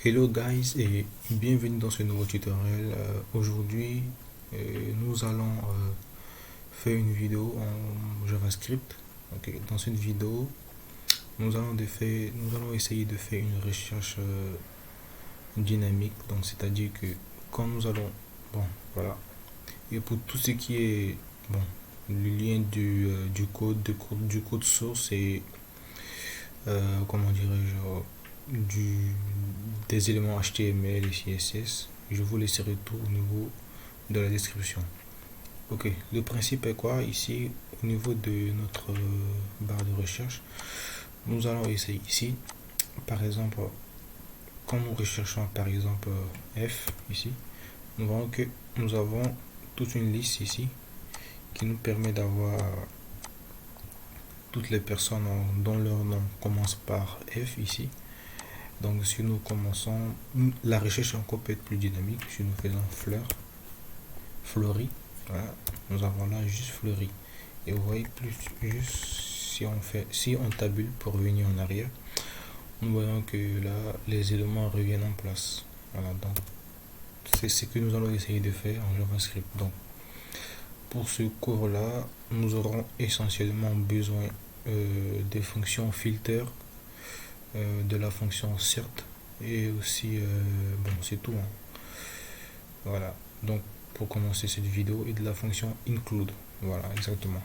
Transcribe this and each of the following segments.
Hello guys et bienvenue dans ce nouveau tutoriel. Aujourd'hui, nous allons faire une vidéo en JavaScript. Ok, dans cette vidéo, nous allons essayer de faire une recherche dynamique. Donc, c'est-à-dire que quand nous allons, bon, voilà. Et pour tout ce qui est, bon, le lien du code source et comment dirais-je, des éléments HTML et CSS. Je vous laisserai tout au niveau de la description. Ok, le principe est quoi ici au niveau de notre barre de recherche? Nous allons essayer ici, par exemple, quand nous recherchons par exemple F ici, nous voyons que nous avons toute une liste ici qui nous permet d'avoir toutes les personnes dont leur nom commence par F ici. Donc si nous commençons, la recherche encore peut être plus dynamique si nous faisons fleury, voilà, nous avons là juste fleury. Et vous voyez plus juste si on tabule pour revenir en arrière, nous voyons que là les éléments reviennent en place. Voilà, donc c'est ce que nous allons essayer de faire en JavaScript. Donc pour ce cours là, nous aurons essentiellement besoin des fonctions filter, de la fonction cert et aussi bon c'est tout, hein. Voilà, donc pour commencer cette vidéo, et de la fonction include, voilà exactement.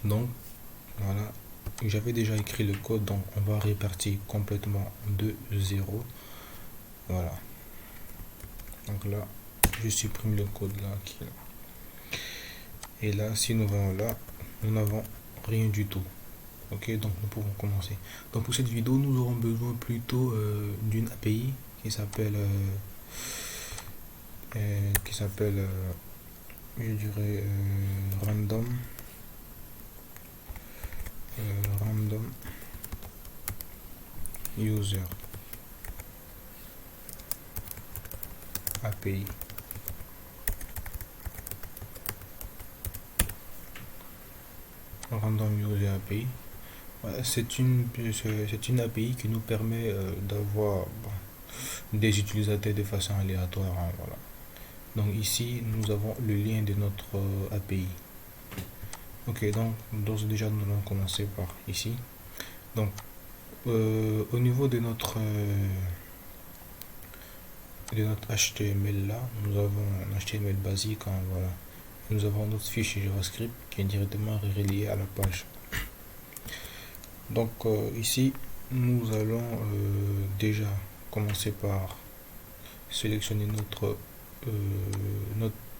Donc voilà, j'avais déjà écrit le code, donc on va répartir complètement de 0. Voilà, donc là je supprime le code là qui est là. Et là si nous allons là, nous n'avons rien du tout. Ok, donc nous pouvons commencer. Donc pour cette vidéo, nous aurons besoin plutôt d'une API qui s'appelle je dirais random user API. Random user API. C'est une API qui nous permet d'avoir des utilisateurs de façon aléatoire, hein, voilà. Donc ici nous avons le lien de notre API. Ok, donc d'ores et déjà nous allons commencer par ici. Donc au niveau de notre HTML là, nous avons un HTML basique, hein, voilà. Nous avons notre fichier JavaScript qui est directement relié à la page. Donc ici nous allons déjà commencer par sélectionner notre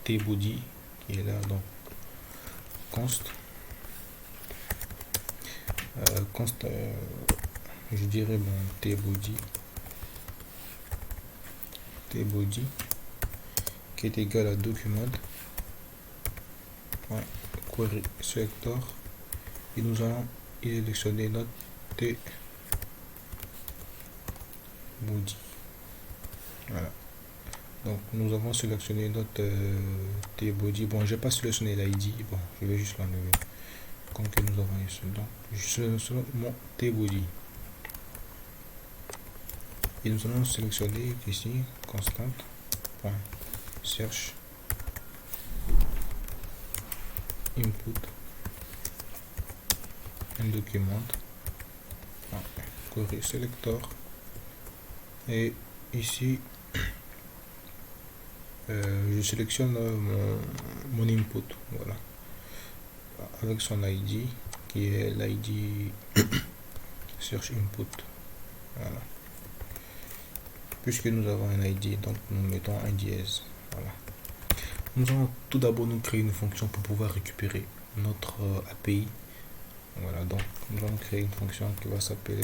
tbody qui est là, donc const je dirais bon tbody qui est égal à document query selector, et nous allons sélectionner notre tbody. Voilà, donc nous avons sélectionné notre tbody. Bon, j'ai pas sélectionné l'id, bon je vais juste l'enlever comme que nous avons ici. Donc je sélectionne mon tbody et nous allons sélectionner ici constante point search input un document query selector, et ici je sélectionne mon input, voilà, avec son id qui est l'id search input. Voilà, puisque nous avons un id, donc nous mettons un dièse. Voilà, nous allons tout d'abord nous créer une fonction pour pouvoir récupérer notre API. Voilà, donc nous allons créer une fonction qui va s'appeler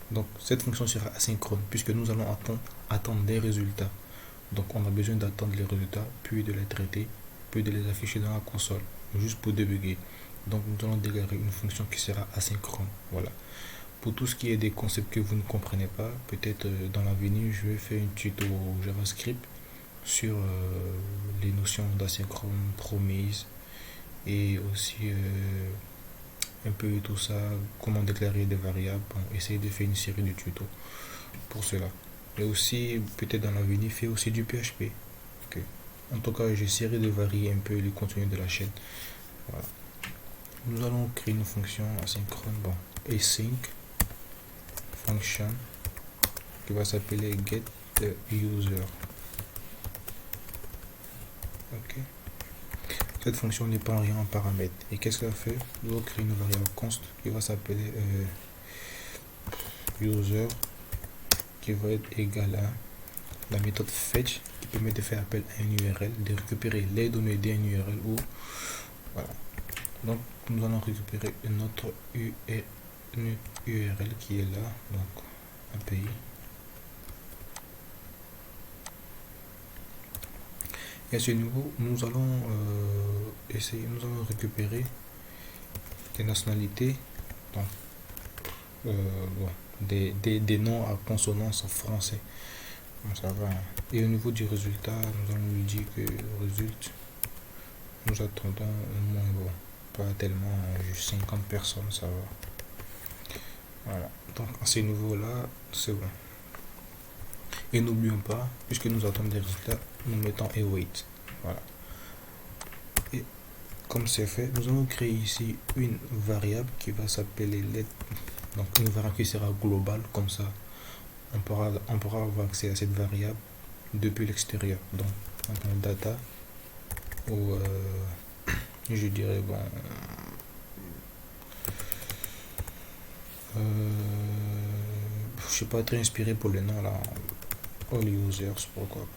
donc cette fonction sera asynchrone puisque nous allons attendre des résultats. Donc on a besoin d'attendre les résultats, puis de les traiter, puis de les afficher dans la console, juste pour débugger. Donc nous allons déclarer une fonction qui sera asynchrone. Voilà. Pour tout ce qui est des concepts que vous ne comprenez pas, peut-être dans l'avenir je vais faire une tuto JavaScript sur les notions d'asynchrone, promise, et aussi un peu tout ça, comment déclarer des variables. Bon, essayez de faire une série de tutos pour cela. et aussi peut-être dans l'avenir faire aussi du PHP. Ok. En tout cas, j'essaierai de varier un peu le contenu de la chaîne. Voilà. Nous allons créer une fonction asynchrone, bon, async function qui va s'appeler get user. Ok. Cette fonction n'est pas rien en paramètre. Et qu'est-ce qu'elle fait? Nous allons créer une variable const qui va s'appeler user qui va être égal à la méthode fetch qui permet de faire appel à une URL, de récupérer les données d'une URL ou voilà. Donc nous allons récupérer notre URL qui est là, donc API. Et à ce niveau, nous allons nous allons récupérer des nationalités, donc bon, des noms à consonance français. Donc, ça va. Et au niveau du résultat, nous allons lui dire que le résultat, nous attendons au moins, bon, pas tellement, juste 50 personnes, ça va. Voilà. Donc à ce niveau-là, c'est bon. Et n'oublions pas, puisque nous attendons des résultats, nous mettons await. Voilà. Et comme c'est fait, nous allons créer ici une variable qui va s'appeler let. Donc une variable qui sera globale, comme ça on pourra avoir accès à cette variable depuis l'extérieur. Donc en data ou je dirais bon je suis pas très inspiré pour le nom là. All users, pourquoi pas.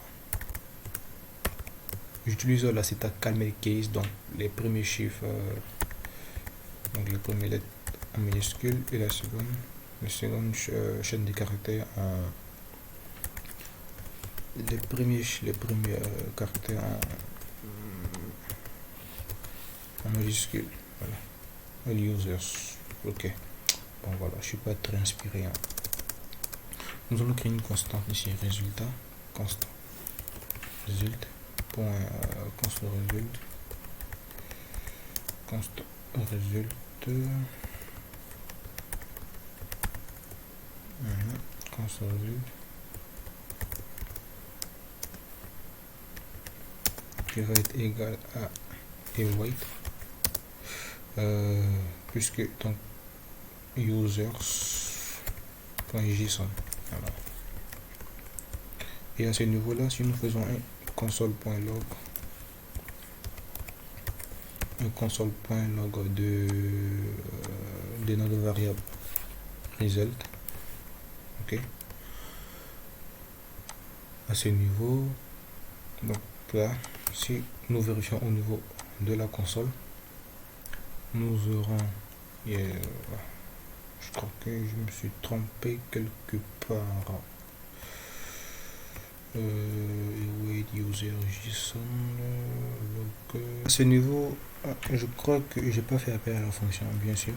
J'utilise la syntaxe camel case, donc les premiers chiffres, donc les premières lettres en minuscule et la seconde chaîne de caractères les premiers caractères en majuscule. Voilà. All users. Ok. Bon voilà, je suis pas très inspiré. Hein. Nous allons créer une constante ici, résultat, constant, résultat, point, constant résultat, constant résultat, constant résultat, qui va être égal à await, puisque donc users.json. Voilà. Et à ce niveau là, si nous faisons un console.log de notre variable result, ok, à ce niveau, donc là, si nous vérifions au niveau de la console, nous aurons je crois que je me suis trompé quelque part. Wait user JSON. À ce niveau, je crois que j'ai pas fait appel à la fonction, bien sûr.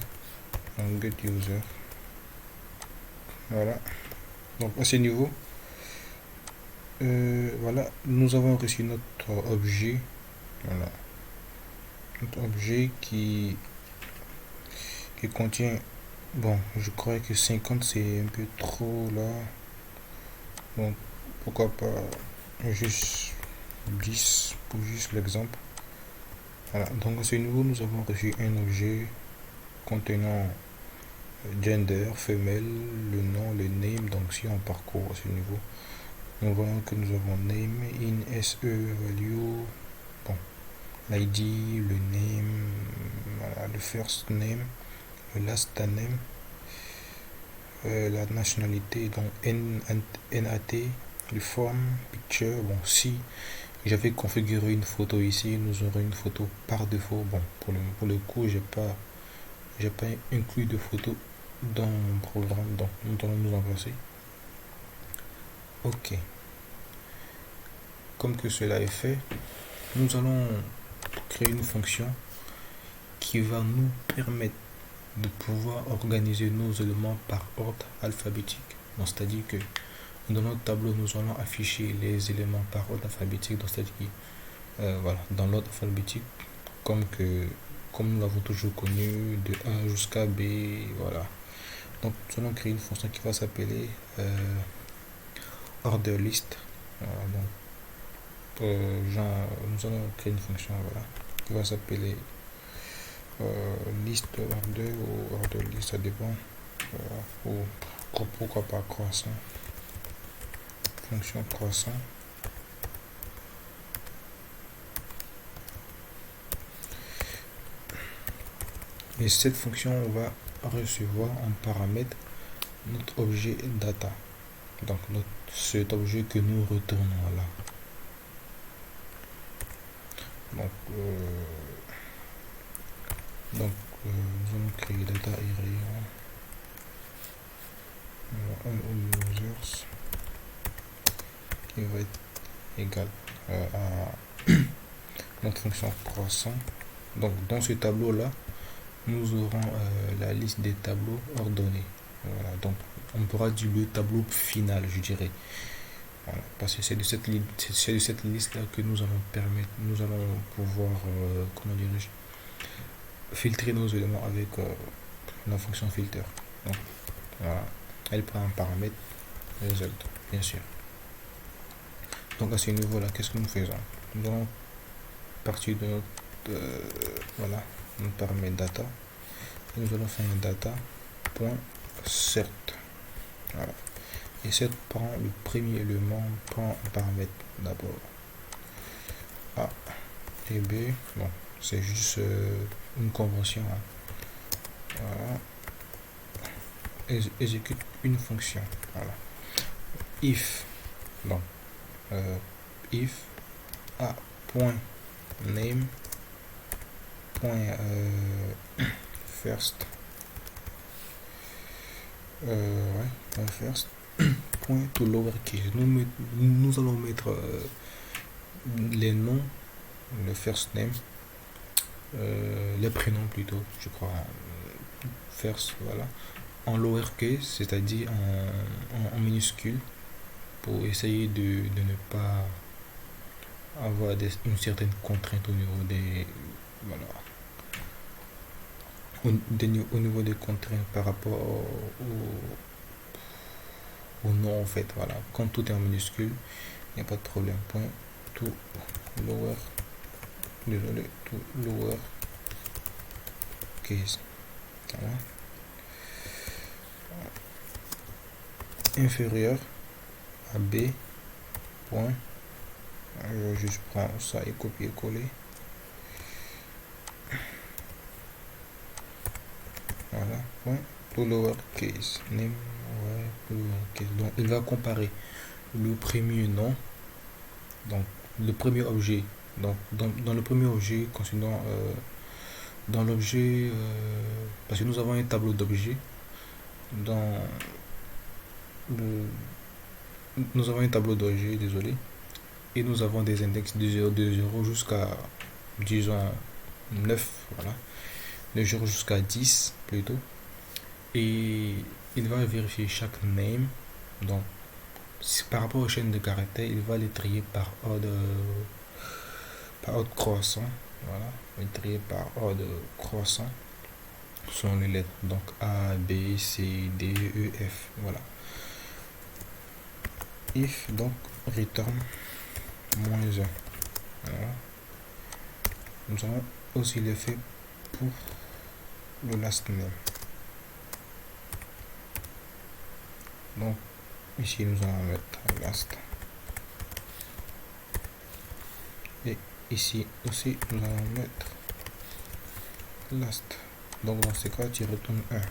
Donc get user. Voilà. Donc à ce niveau, voilà, nous avons reçu notre objet. Voilà. Notre objet qui contient. Bon, je crois que 50 c'est un peu trop là. Donc pourquoi pas juste 10 pour juste l'exemple. Voilà, donc à ce niveau nous avons reçu un objet contenant gender, femelle, le nom, le name. Donc si on parcourt à ce niveau, nous voyons que nous avons name, in SE value, bon, l'ID, le name, voilà, le first name, le last name, la nationalité, donc NAT, le form, picture. Bon, si j'avais configuré une photo ici, nous aurons une photo par défaut. Bon, pour le coup, j'ai pas inclus de photo dans mon programme, donc nous allons nous en passer. Ok. Comme que cela est fait, nous allons créer une fonction qui va nous permettre de pouvoir organiser nos éléments par ordre alphabétique. C'est-à-dire que dans notre tableau, nous allons afficher les éléments par ordre alphabétique, c'est-à-dire voilà, dans l'ordre alphabétique, comme nous l'avons toujours connu, de A jusqu'à B, voilà. Donc nous allons créer une fonction qui va s'appeler order list. Voilà, donc nous allons créer une fonction, voilà, qui va s'appeler list order ou order list, ça dépend. Voilà, ou pourquoi pas croissant, fonction croissant. Et cette fonction, on va recevoir en paramètre notre objet data, donc cet objet que nous retournons là. Donc nous allons créer data area users qui va être égal à notre fonction croissant. Donc dans ce tableau là, nous aurons la liste des tableaux ordonnés. Voilà, donc on pourra dire le tableau final, je dirais. Voilà, parce que c'est de cette liste là que nous allons pouvoir comment dirais-je, filtrer nos éléments avec la fonction filter. Donc voilà, elle prend un paramètre result, bien sûr. Donc à ce niveau là, qu'est-ce que nous faisons? Nous allons partir de notre voilà, notre paramètre data, et nous allons faire un data.cert. Voilà. Et cert prend le premier élément, prend un paramètre d'abord A et B. Bon, c'est juste une convention. Hein. Voilà. Exécute une fonction. Voilà. If. Donc, if a point name point first first point to lowercase. Nous allons mettre les noms, le first name, les prénoms plutôt, je crois, first, voilà, en lowercase, c'est-à-dire en minuscule, pour essayer de ne pas avoir une certaine contrainte au niveau des voilà, au niveau des contraintes par rapport au nom, en fait. Voilà, quand tout est en minuscule, il n'y a pas de problème. Point to lower, désolé, to lower case. Voilà. Inférieur à B point, je juste prends ça et copier-coller. Voilà, point to lowercase name, ouais, lowercase. Donc il va comparer le premier nom, donc le premier objet, donc dans le premier objet concernant dans l'objet, parce que nous avons un tableau d'objets, nous avons un tableau d'objets, désolé, et nous avons des index de 0 jusqu'à, disons, 9, voilà, de 0 jusqu'à 10 plutôt, et il va vérifier chaque name. Donc par rapport aux chaînes de caractères, il va les trier par ordre croissant. Voilà, les trier par ordre croissant selon les lettres, donc A, B, C, D, E, F. Voilà. If, donc return -1. Voilà. Nous avons aussi l'effet pour le last name. Donc ici nous allons mettre last, et ici aussi nous allons mettre last. Donc dans ce cas tu retournes 1,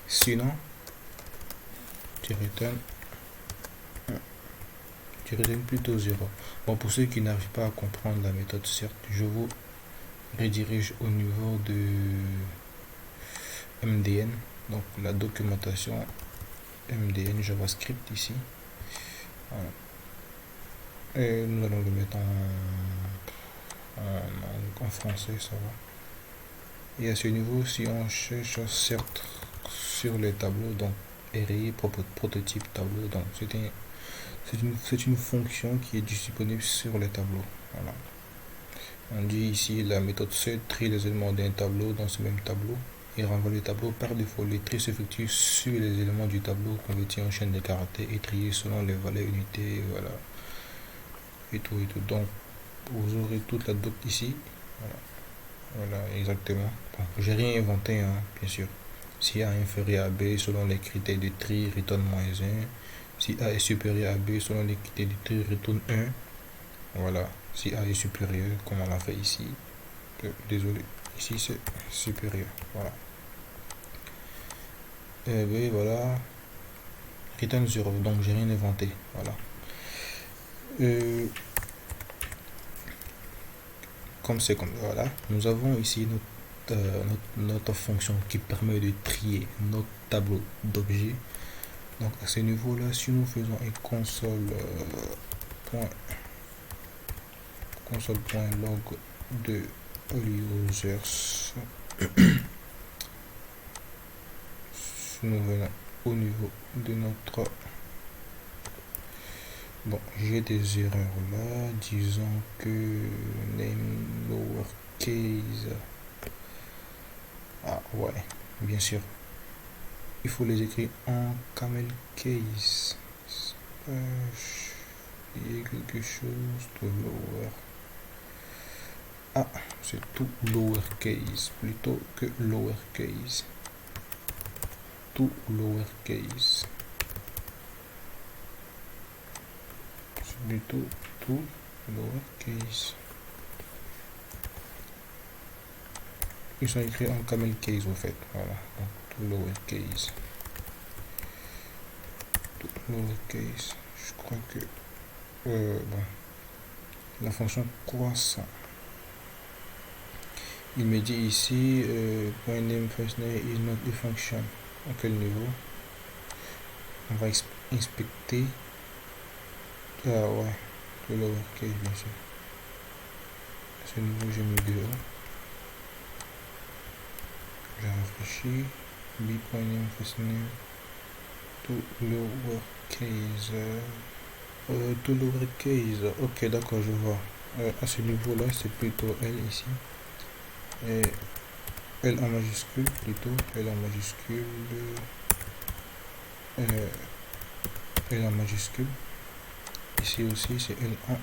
sinon tu retournes 1, tu retournes plutôt 0. Bon, pour ceux qui n'arrivent pas à comprendre la méthode CERT, je vous redirige au niveau de MDN, donc la documentation MDN JavaScript ici. Voilà. Et nous allons le mettre en français, ça va. Et à ce niveau, si on cherche CERT sur les tableaux, donc RI prototype tableau, donc c'est une fonction qui est disponible sur les tableaux. Voilà. On dit ici la méthode CERT trie les éléments d'un tableau dans ce même tableau et renvoie le tableau par défaut. Le tri s'effectue sur les éléments du tableau convertis en chaîne de caractères et triés selon les valeurs unités, voilà, et tout. Donc, vous aurez toute la doc ici, voilà, exactement. Bon, j'ai rien inventé, hein, bien sûr. Si A est inférieur à B, selon les critères de tri, retourne -1. Si A est supérieur à B, selon les critères de tri, retourne 1. Voilà. Si A est supérieur, comme on l'a fait ici. Désolé, ici c'est supérieur. Voilà. Et B, voilà. Return 0, donc j'ai rien inventé. Voilà. Comme c'est comme voilà, nous avons ici notre fonction qui permet de trier notre tableau d'objets. Donc à ce niveau là, si nous faisons un console.log de users, si nous venons au niveau de notre, bon, j'ai des erreurs là, disons que name lowercase, ah ouais, bien sûr, il faut les écrire en camel case, il y a quelque chose de lower, ah c'est tout lowercase plutôt que lowercase, tout lowercase, c'est plutôt tout lowercase. Ils sont écrits en camel case au fait, voilà, donc tout lowercase, je crois que bon, la fonction croissant, il me dit ici point name first name is not a function. À quel niveau? On va inspecter, ah ouais, tout lowercase bien sûr, à ce niveau j'ai mis 2 j'ai réfléchi, b.name first name tout lowercase, ok d'accord, je vois. À ce niveau là c'est plutôt L ici, et L en majuscule plutôt, L en majuscule, ici aussi c'est L en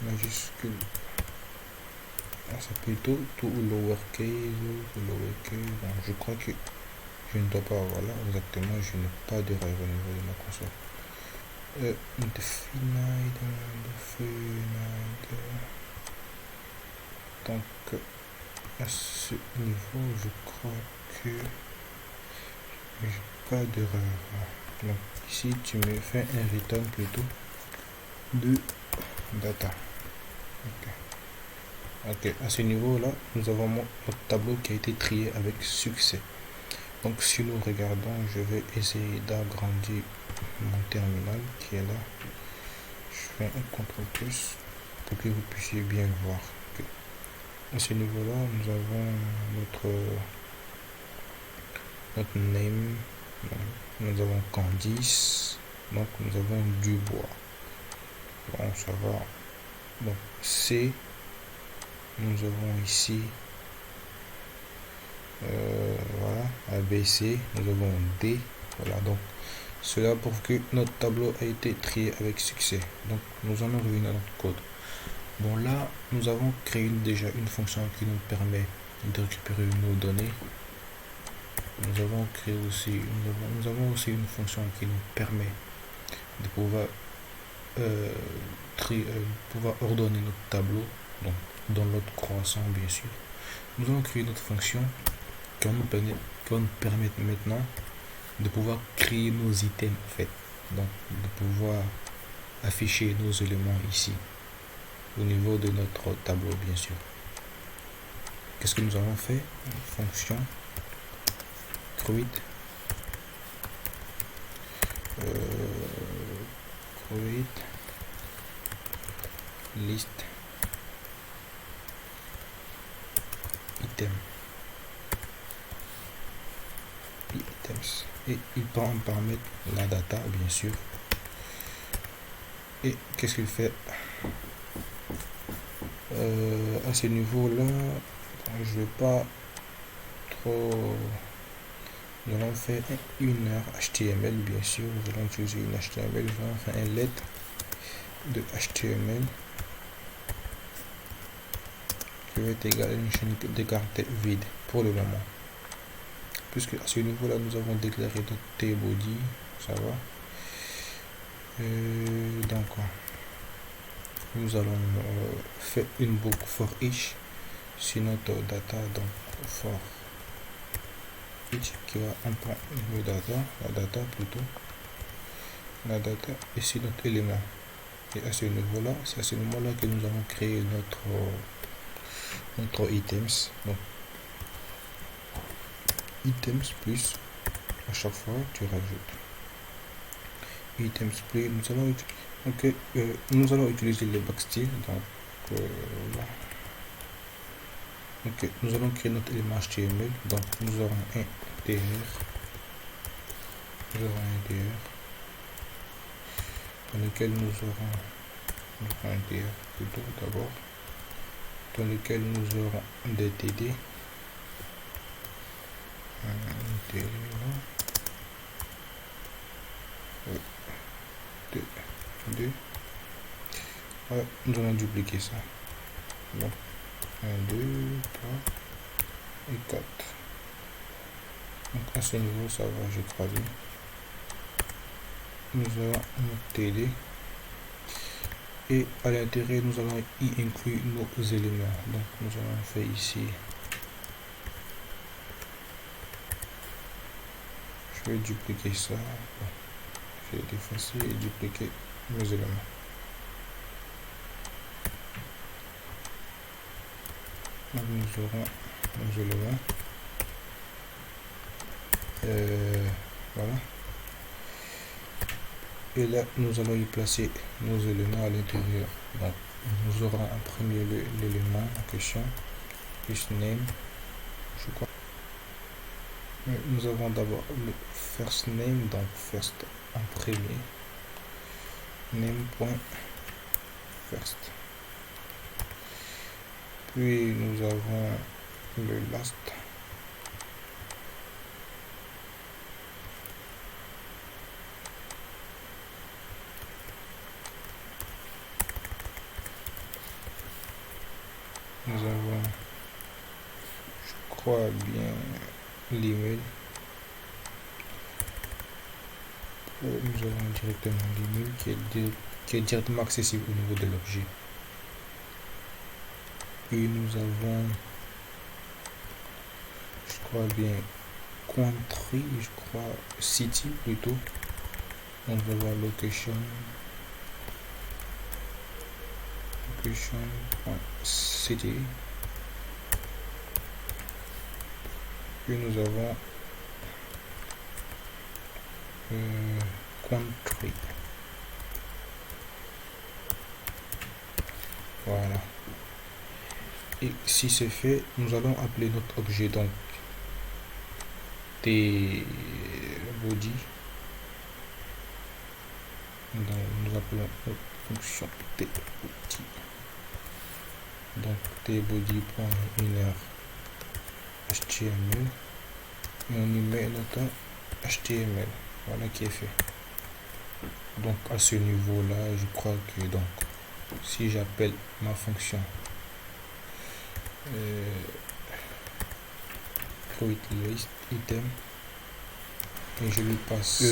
majuscule, c'est plutôt tout lowercase, donc je crois que je ne dois pas, voilà, exactement, je n'ai pas d'erreur au niveau de ma console. Definite. Donc à ce niveau je crois que j'ai pas d'erreur. Donc ici tu me fais un return plutôt de data. Ok, à ce niveau là nous avons notre tableau qui a été trié avec succès. Donc si nous regardons, je vais essayer d'agrandir mon terminal qui est là, je fais un CTRL plus pour que vous puissiez bien voir. Okay. À ce niveau là nous avons notre name, nous avons Candice, donc nous avons Dubois, bon ça va. Donc C, nous avons ici voilà, ABC, nous avons D, voilà, donc cela prouve que notre tableau a été trié avec succès. Donc nous allons revenir à notre code. Bon là nous avons créé déjà une fonction qui nous permet de récupérer nos données. Nous avons aussi une fonction qui nous permet de pouvoir pouvoir ordonner notre tableau, donc dans l'autre croissant bien sûr. Nous allons créer notre fonction qui va nous permettre maintenant de pouvoir créer nos items en fait, donc de pouvoir afficher nos éléments ici au niveau de notre tableau bien sûr. Qu'est-ce que nous avons fait? Fonction create list item items, et il prend en paramètre la data bien sûr. Et qu'est-ce qu'il fait? À ce niveau là je vais pas trop nous allons faire une heure HTML, bien sûr, nous allons utiliser une HTML, nous allons faire un let de HTML qui va être égal à une chaîne de caractères vide pour le moment. Puisque à ce niveau-là, nous avons déclaré notre tbody, ça va. Donc, nous allons faire une boucle for each sur notre data, donc for each qui va en prendre le data, la data et sur notre élément. Et à ce niveau-là, c'est à ce moment-là que nous allons créer notre items. Donc, items plus, à chaque fois tu rajoutes items plus, nous allons utiliser le backstyle. Donc nous allons créer notre élément HTML. Donc nous aurons un tr, dans lequel nous aurons un tr plutôt d'abord, dans lequel nous aurons des td, voilà, nous allons dupliquer ça. Donc 1, 2, 3 et 4. Donc à ce niveau ça va, je crois bien. Nous avons notre td et à l'intérieur nous allons y inclure nos éléments. Donc nous allons faire ici, je vais dupliquer ça, je vais effacer et dupliquer mes éléments. Donc nous aurons nos éléments, voilà, et là nous allons y placer nos éléments à l'intérieur. Donc nous aurons en premier l'élément en question plus name, je crois. Nous avons d'abord le first name, donc first en premier, name.first. Puis nous avons le last. Nous avons, je crois bien, l'email. Nous avons directement l'email qui est directement accessible au niveau de l'objet. Et nous avons, je crois bien, country, je crois city plutôt. On va voir location city. Puis nous avons country. Voilà. Et si c'est fait, nous allons appeler notre objet donc tbody. Nous appelons notre fonction tbody. Donc tbody.inner HTML et on y met notre HTML. Voilà qui est fait. Donc à ce niveau là, je crois que donc si j'appelle ma fonction create list item et je lui passe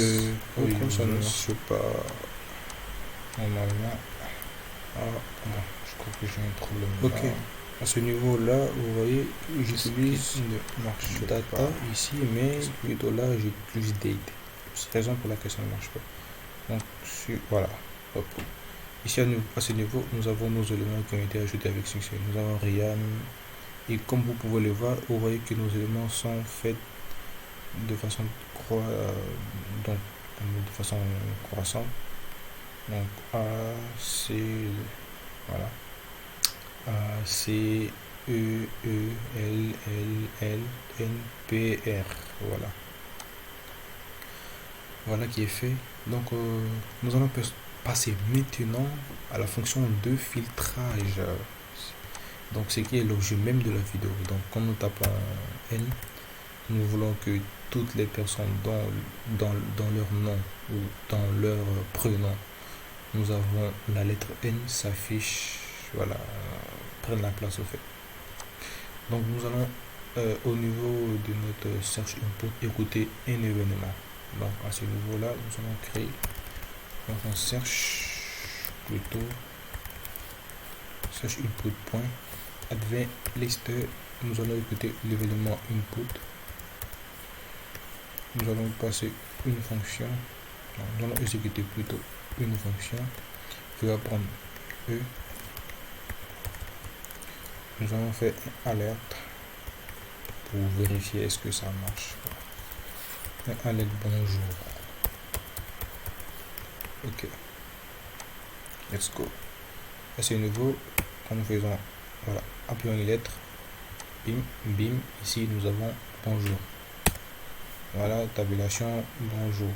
pourquoi ça ne marche pas normalement. Je crois que j'ai un problème. Ok, à ce niveau là vous voyez j'utilise data ici, mais plutôt là j'utilise date. C'est la raison pour laquelle ça ne marche pas. Donc voilà. Hop. Ici à ce niveau nous avons nos éléments qui ont été ajoutés avec succès. Nous avons Ryan et comme vous pouvez le voir, vous voyez que nos éléments sont faits de façon croissante. Donc A C, voilà, A C E E L L L N P R, voilà qui est fait. Donc nous allons passer maintenant à la fonction de filtrage, donc ce qui est l'objet même de la vidéo. Donc quand nous tapons N, nous voulons que toutes les personnes dans leur nom ou dans leur prénom, nous avons la lettre N s'affiche, voilà, prennent la place au fait. Donc nous allons au niveau de notre search input écouter un événement. Donc à ce niveau là nous allons créer, donc on search plutôt search input point advent lister, nous allons écouter l'événement input, nous allons passer une fonction, donc, nous allons exécuter plutôt une fonction qui va prendre E, nous allons faire un alerte pour vérifier est-ce que ça marche. Un alerte bonjour. Ok, let's go. À ce niveau, quand nous faisons, voilà, appuyons une lettre, bim, bim, ici nous avons bonjour. Voilà, tabulation, bonjour.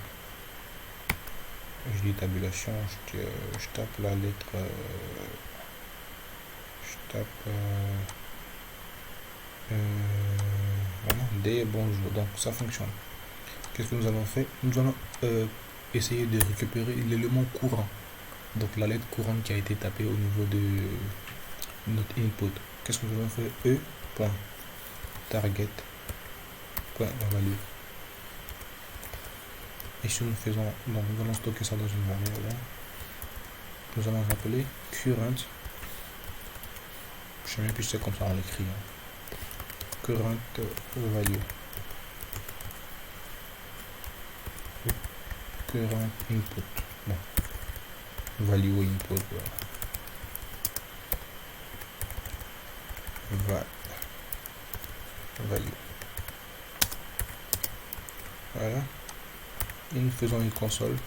Je dis tabulation, je tape la lettre, je tape voilà, D, bonjour. Donc ça fonctionne. Qu'est-ce que nous allons faire? Nous allons essayer de récupérer l'élément courant, donc la lettre courante qui a été tapée au niveau de notre input. Qu'est-ce que nous allons faire? E point target point value. Et si nous faisons, donc nous allons stocker ça dans une variable, nous allons appeler current, je sais même plus si c'est comme ça on l'écrit, current value, current input, bon, value input, voilà. Value, voilà. Et nous faisons une console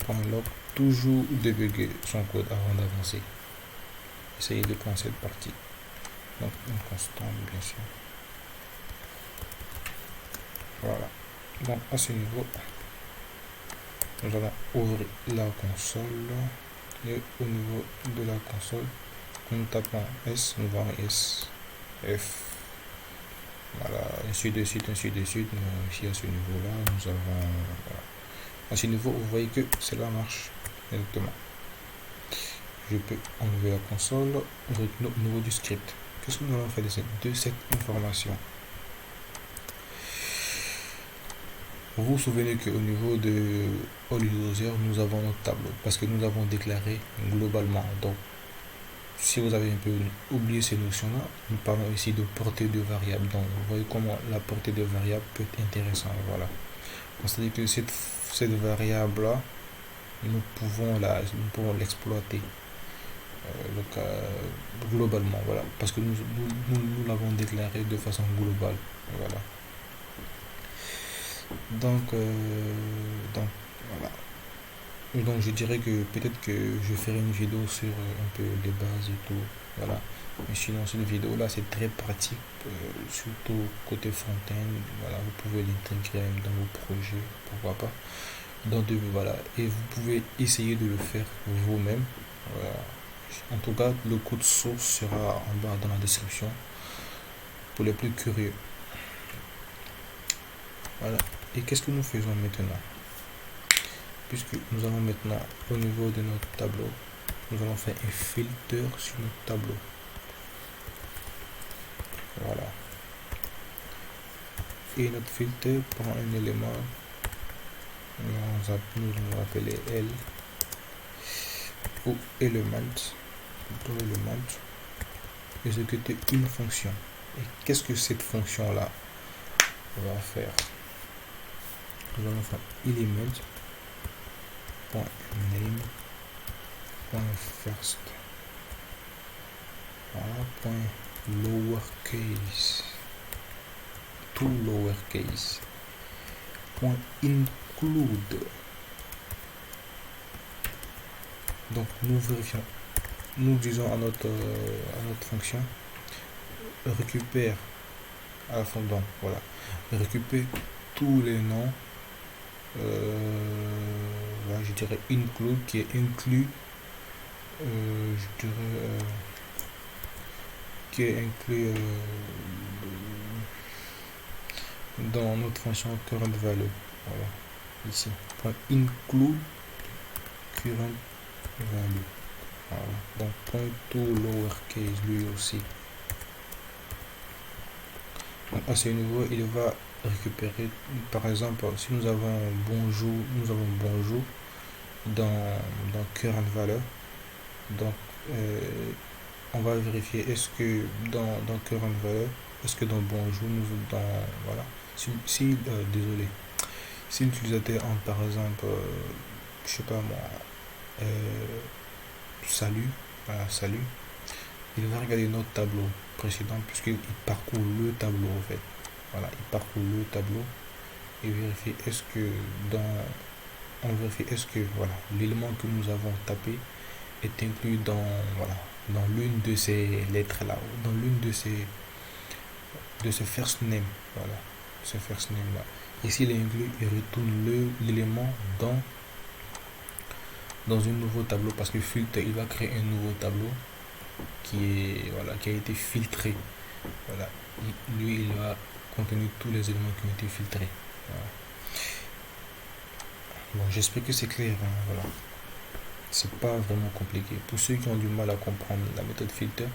.log, toujours débugger son code avant d'avancer. Essayez de prendre cette partie, donc une constante bien sûr. Voilà, donc à ce niveau nous allons ouvrir la console et au niveau de la console nous tapons S, nous voyons S, F, voilà, ainsi de suite, ainsi de suite. Ici à ce niveau là nous avons, voilà. À ce niveau vous voyez que cela marche exactement. Je peux enlever la console au niveau du script. Qu'est-ce que nous allons faire de cette information? Vous vous souvenez qu'au niveau de All User, nous avons notre tableau parce que nous avons déclaré globalement. Donc, si vous avez un peu oublié ces notions-là, nous parlons ici de portée de variable. Donc, vous voyez comment la portée de variable peut être intéressante. Voilà. C'est-à-dire que cette variable-là, nous pouvons l'exploiter. Globalement, voilà, parce que nous l'avons déclaré de façon globale, voilà. Donc voilà. Donc je dirais que peut-être que je ferai une vidéo sur un peu les bases et tout, voilà. Mais sinon cette vidéo là c'est très pratique, surtout côté front-end, voilà, vous pouvez l'intégrer dans vos projets, pourquoi pas. Donc voilà, et vous pouvez essayer de le faire vous-même, voilà. En tout cas, le code source sera en bas dans la description pour les plus curieux. Voilà. Et qu'est-ce que nous faisons maintenant? Puisque nous allons maintenant au niveau de notre tableau, nous allons faire un filtre sur notre tableau. Voilà. Et notre filtre prend un élément, nous allons appeler L ou element. Exécuter une fonction. Et qu'est-ce que cette fonction là va faire? Nous allons faire element.name.first, .lowercase, tout lowercase, .include. Donc nous vérifions, nous disons à notre fonction récupère à la fin, donc voilà, récupère tous les noms, voilà, je dirais include qui est inclus, je dirais qui est inclus dans notre fonction current value. Voilà, ici. Point include current value. Voilà. Donc point to lowercase lui aussi. Donc à ce niveau, il va récupérer, par exemple, si nous avons bonjour dans current value. Donc on va vérifier est-ce que dans current value, est-ce que dans bonjour, voilà, désolé, si l'utilisateur en par exemple, je sais pas moi, salut, voilà, salut, il va regarder notre tableau précédent puisqu'il parcourt le tableau en fait. Voilà, il parcourt le tableau et vérifie est-ce que on vérifie est-ce que voilà l'élément que nous avons tapé est inclus dans l'une de ces lettres là, dans l'une de ces first name, voilà, ce first name là. Ici il est inclus, il retourne l'élément dans un nouveau tableau parce que filtre, il va créer un nouveau tableau qui a été filtré. Voilà, lui il va contenir tous les éléments qui ont été filtrés. Voilà. Bon, j'espère que c'est clair, hein, voilà. C'est pas vraiment compliqué. Pour ceux qui ont du mal à comprendre la méthode filter,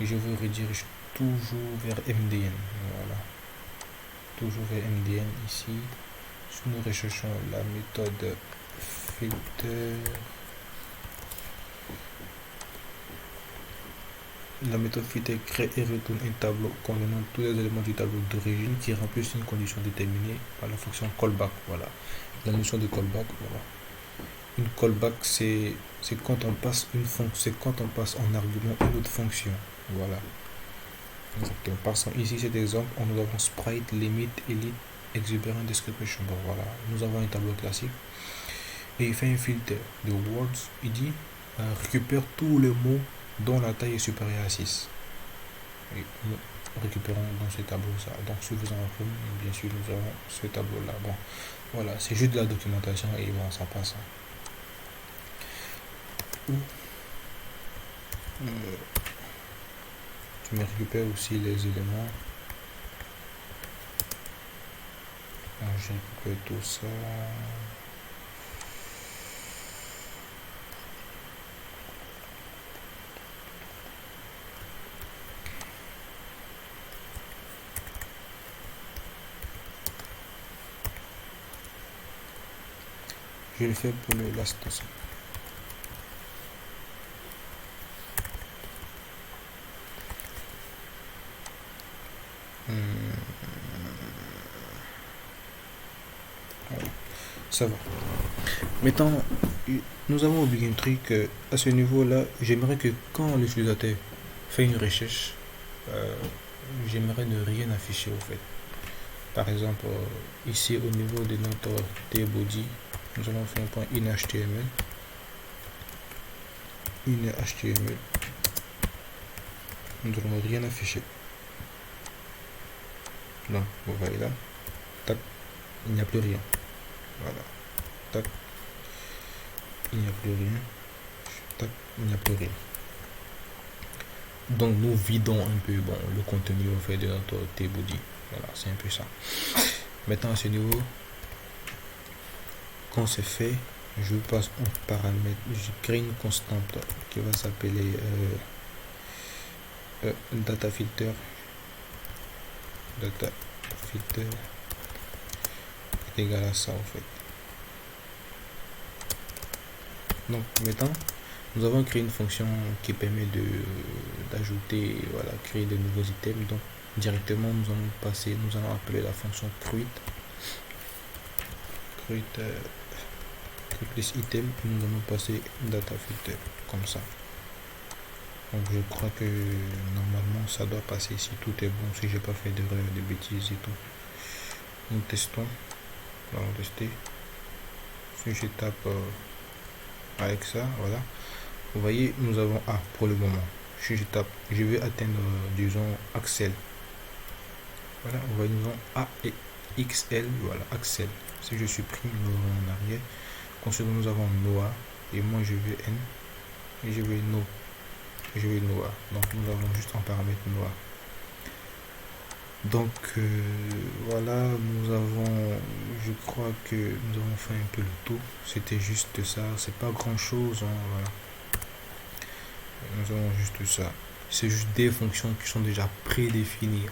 je vous redirige toujours vers MDN. Voilà. Toujours vers MDN ici. Si nous recherchons la méthode filter, la méthode filter crée et retourne un tableau contenant tous les éléments du tableau d'origine qui remplissent une condition déterminée par la fonction callback. Voilà. La notion de callback, voilà. Une callback, c'est quand on passe c'est quand on passe en argument une autre fonction. Voilà. Exactement. Par exemple, ici cet exemple, nous avons sprite, limit, elite, exuberant, description. Bon, voilà. Nous avons un tableau classique. Et il fait un filtre de words. Il dit récupère tous les mots dont la taille est supérieure à 6. Et nous récupérons dans ce tableau ça. Donc si vous en avez, bien sûr, nous avons ce tableau là. Bon, voilà, c'est juste de la documentation et bon, ça passe. Tu me récupères aussi les éléments. Je récupère tout ça. Je le fais pour le last aussi. Voilà. Ça va. Maintenant, nous avons oublié un truc. À ce niveau-là, j'aimerais que quand l'utilisateur fait une recherche, j'aimerais ne rien afficher au fait. Par exemple, ici au niveau de notre tbody, nous allons faire un point inHTML. inHTML. Nous n'allons rien afficher. Donc, vous voyez là, tac, il n'y a plus rien. Voilà, tac, il n'y a plus rien. Tac, il n'y a plus rien. Donc, nous vidons un peu le contenu au fait de notre tbody. Voilà, c'est un peu ça. Maintenant, à ce niveau, quand c'est fait, je passe en paramètre, je crée une constante qui va s'appeler data filter. Data filter est égal à ça en fait. Donc maintenant, nous avons créé une fonction qui permet d'ajouter, voilà, créer de nouveaux items. Donc directement nous allons appeler la fonction create this item et nous allons passer data filter comme ça. Donc je crois que normalement ça doit passer si tout est bon, si j'ai pas fait d'erreur, de bêtises et tout. Nous testons. On va tester. Si je tape avec ça, voilà. Vous voyez, nous avons A pour le moment. Si je tape, je vais atteindre, disons, Axel. Voilà, vous voyez, nous avons A et XL, voilà, Axel. Si je supprime, nous avons en arrière. Ensuite, nous avons Noah et moi je vais N et je vais Noah. Donc nous avons juste en paramètre Noah. Donc voilà, je crois que nous avons fait un peu le tour. C'était juste ça, c'est pas grand chose, hein, voilà. Nous avons juste ça. C'est juste des fonctions qui sont déjà prédéfinies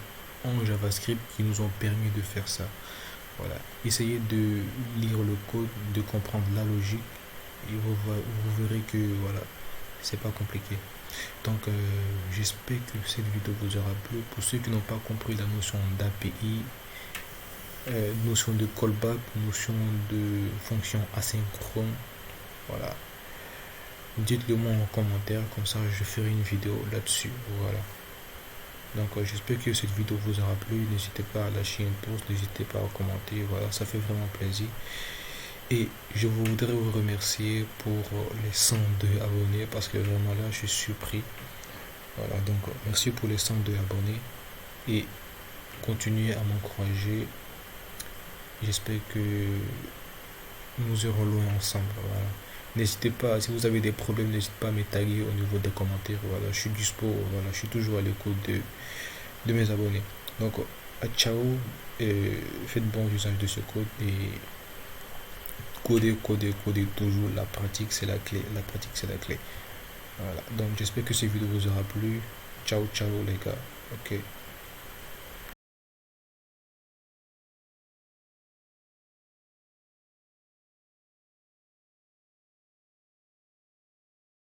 en JavaScript qui nous ont permis de faire ça. Voilà. Essayez de lire le code, de comprendre la logique et vous verrez que voilà, c'est pas compliqué. Donc j'espère que cette vidéo vous aura plu. Pour ceux qui n'ont pas compris la notion d'API, notion de callback, notion de fonction asynchrone, voilà. Dites-le moi en commentaire, comme ça je ferai une vidéo là-dessus. Voilà. Donc j'espère que cette vidéo vous aura plu. N'hésitez pas à lâcher une pouce, n'hésitez pas à commenter. Voilà, ça fait vraiment plaisir. Et je voudrais vous remercier pour les 102 abonnés parce que vraiment là je suis surpris. Voilà, donc merci pour les 102 abonnés et continuez à m'encourager. J'espère que nous irons loin ensemble. Voilà. N'hésitez pas, si vous avez des problèmes, n'hésitez pas à me taguer au niveau des commentaires. Voilà, je suis dispo, voilà, je suis toujours à l'écoute de mes abonnés. Donc, ciao, et faites bon usage de ce code et coder toujours. La pratique, c'est la clé. La pratique, c'est la clé. Voilà, donc j'espère que cette vidéo vous aura plu. Ciao, ciao les gars. Ok.